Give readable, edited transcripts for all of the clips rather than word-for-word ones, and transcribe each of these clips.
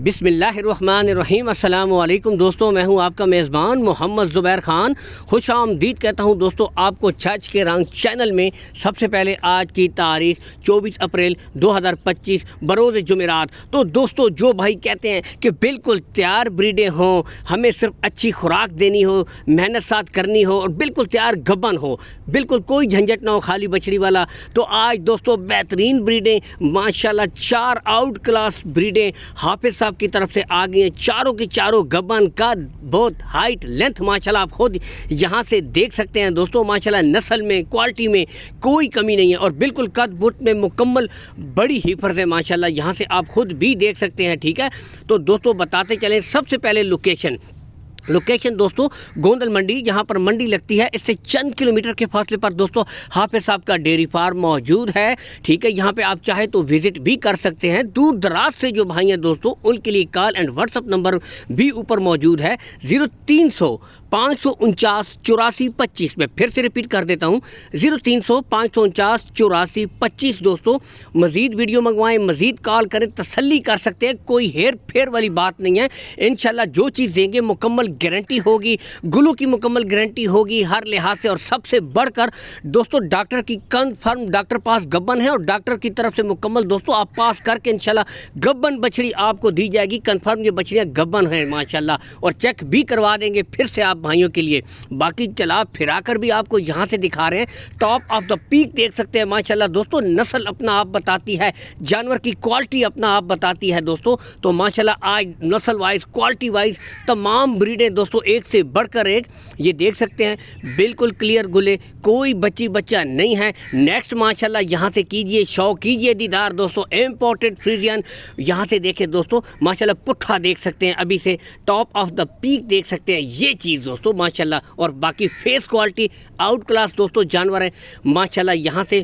बिस्मिल्लाहिर्रहमानिर्रहीम। अस्सलाम वालेकुम दोस्तों, मैं हूं आपका मेज़बान मोहम्मद ज़ुबैर ख़ान। खुश आमदीद कहता हूं दोस्तों आपको छज के रंग चैनल में। सबसे पहले आज की तारीख 24 अप्रैल 2025 बरोज़ जुमेरात। तो दोस्तों जो भाई कहते हैं कि बिल्कुल तैयार ब्रीडें हों, हमें सिर्फ अच्छी खुराक देनी हो, मेहनत साथ करनी हो और बिल्कुल तैयार गब्बन हो, बिल्कुल कोई झंझट ना हो, खाली बछड़ी वाला, तो आज दोस्तों बेहतरीन ब्रीडें माशाल्लाह 4 आउट क्लास ब्रीडें हाफिज़ साहब की तरफ से आ गई हैं। चारों की चारों गब्बन का बहुत हाइट लेंथ माशाल्लाह आप खुद यहाँ से देख सकते हैं दोस्तों। माशाल्लाह नस्ल में क्वालिटी में कोई कमी नहीं है और बिल्कुल कद बुट में मुकम्मल बड़ी हिफाजत है माशाल्लाह, यहाँ से आप खुद भी देख सकते हैं। ठीक है, तो दोस्तों बताते चलें सबसे पहले लोकेशन दोस्तों गोंदल मंडी, जहां पर मंडी लगती है, इससे चंद किलोमीटर के फासले पर दोस्तों हाफिज़ साहब का डेयरी फार्म मौजूद है। ठीक है, यहां पे आप चाहे तो विज़िट भी कर सकते हैं। दूर दराज से जो भाई हैं दोस्तों उनके लिए कॉल एंड व्हाट्सअप नंबर भी ऊपर मौजूद है 0300 549 84 25। मैं फिर से रिपीट कर देता हूँ 0300 549 84 25। दोस्तों मज़ीद वीडियो मंगवाएं, मज़ीद कॉल करें, तसल्ली कर सकते हैं, कोई हेर फेर वाली बात नहीं है। इंशाल्लाह जो चीज़ देंगे मुकम्मल गारंटी होगी, गुलू की मुकम्मल गारंटी होगी हर लिहाज से। और सबसे बढ़कर दोस्तों डॉक्टर की कंफर्म, डॉक्टर पास गब्बन है और डॉक्टर की तरफ से मुकम्मल दोस्तों आप पास करके इंशाल्लाह गब्बन बछड़ी आपको दी जाएगी। कंफर्म ये बछड़ियाँ गब्बन हैं माशाल्लाह, और चेक भी करवा देंगे फिर से आप भाइयों के लिए। बाकी चला फिरा कर भी आपको यहाँ से दिखा रहे हैं, टॉप ऑफ द पीक देख सकते हैं माशाल्लाह दोस्तों। नस्ल अपना आप बताती है, जानवर की क्वालिटी अपना आप बताती है दोस्तों। तो माशाल्लाह आज नस्ल वाइज क्वालिटी वाइज तमाम ब्रीडें दोस्तों एक से बढ़कर एक, ये देख सकते हैं बिल्कुल क्लियर गुले, कोई बच्चा नहीं है। नेक्स्ट माशाल्लाह यहाँ से कीजिए शौक कीजिए दीदार दोस्तों, इम्पोर्टेड फ्रीजियन। यहाँ से देखें दोस्तों माशाल्लाह पुट्ठा देख सकते हैं, अभी से टॉप ऑफ द पीक देख सकते हैं ये चीज़ दोस्तों माशाल्लाह। और बाकी फेस क्वालिटी आउट क्लास दोस्तों जानवर है माशाल्लाह। यहाँ से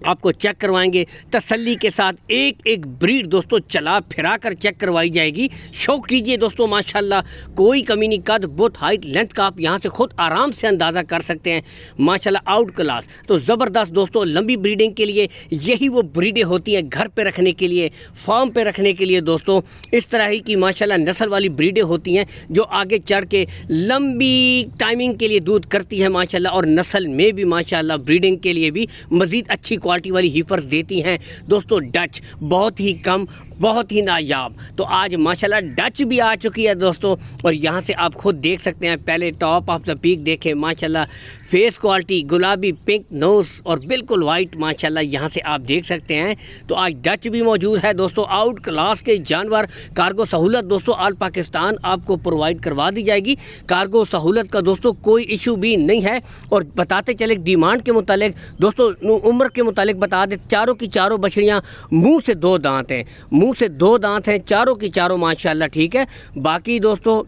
आपको चेक करवाएंगे तसल्ली के साथ, एक एक ब्रीड दोस्तों चला फिरा कर चेक करवाई जाएगी। शौक कीजिए दोस्तों माशाल्लाह, कोई कमी नहीं। कद बुत हाइट लेंथ का आप यहाँ से खुद आराम से अंदाज़ा कर सकते हैं माशाल्लाह आउट क्लास। तो ज़बरदस्त दोस्तों, लंबी ब्रीडिंग के लिए यही वो ब्रीडें होती हैं, घर पे रखने के लिए, फार्म पे रखने के लिए दोस्तों। इस तरह ही की माशाल्लाह नस्ल वाली ब्रीडें होती हैं जो आगे चढ़ के लंबी टाइमिंग के लिए दूध करती है माशाल्लाह, और नस्ल में भी माशाल्लाह ब्रीडिंग के लिए भी मज़ीद अच्छी क्वालिटी वाली हीफर्स देती हैं दोस्तों। डच बहुत ही कम, बहुत ही नायाब। तो आज माशाल्लाह डच भी आ चुकी है दोस्तों, और यहाँ से आप खुद देख सकते हैं। पहले टॉप ऑफ द पीक देखें माशाल्लाह, फेस क्वालिटी गुलाबी पिंक नोज और बिल्कुल वाइट माशाल्लाह, यहाँ से आप देख सकते हैं। तो आज डच भी मौजूद है दोस्तों, आउट क्लास के जानवर। कार्गो सहूलत दोस्तों आल पाकिस्तान आपको प्रोवाइड करवा दी जाएगी। कार्गो सहूलत का दोस्तों कोई इशू भी नहीं है। और बताते चले डिमांड के मुतालिक दोस्तों, उम्र के मुतालिक बता दें, चारों की चारों बछड़ियाँ मुँह से 2 दांत हैं, मुँह से 2 दांत हैं चारों की चारों माशाल्लाह। ठीक है, बाकी दोस्तों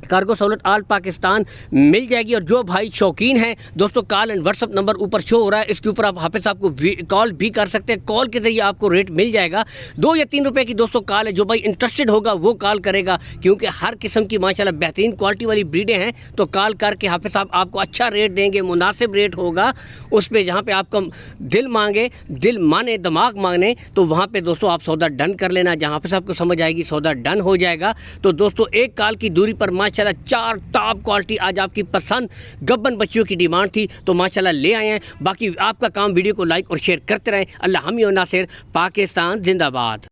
कार्गो सहूलत आल पाकिस्तान मिल जाएगी। और जो भाई शौकीन हैं दोस्तों, कॉल एंड व्हाट्सअप नंबर ऊपर शो हो रहा है, इसके ऊपर आप हाफिज़ साहब को कॉल भी कर सकते हैं। कॉल के ज़रिए आपको रेट मिल जाएगा। 2 या 3 रुपए की दोस्तों कॉल है, जो भाई इंटरेस्टेड होगा वो कॉल करेगा, क्योंकि हर किस्म की माशाल्लाह बेहतरीन क्वालिटी वाली ब्रीडें हैं। तो कॉल करके हाफिज़ साहब आपको अच्छा रेट देंगे, मुनासिब रेट होगा उस पर, जहाँ पर आपका दिल मांगे, दिल माने, दिमाग मांगे, तो वहाँ पर दोस्तों आप सौदा डन कर लेना। जहाँ हाफिज़ साहब को समझ आएगी सौदा डन हो जाएगा। तो दोस्तों एक कॉल की दूरी पर माशाल्लाह 4 टॉप क्वालिटी आज आपकी पसंद गब्बन बच्चियों की डिमांड थी, तो माशाल्लाह ले आए हैं। बाकी आपका काम वीडियो को लाइक और शेयर करते रहें। अल्लाह हामी और नासिर, पाकिस्तान जिंदाबाद।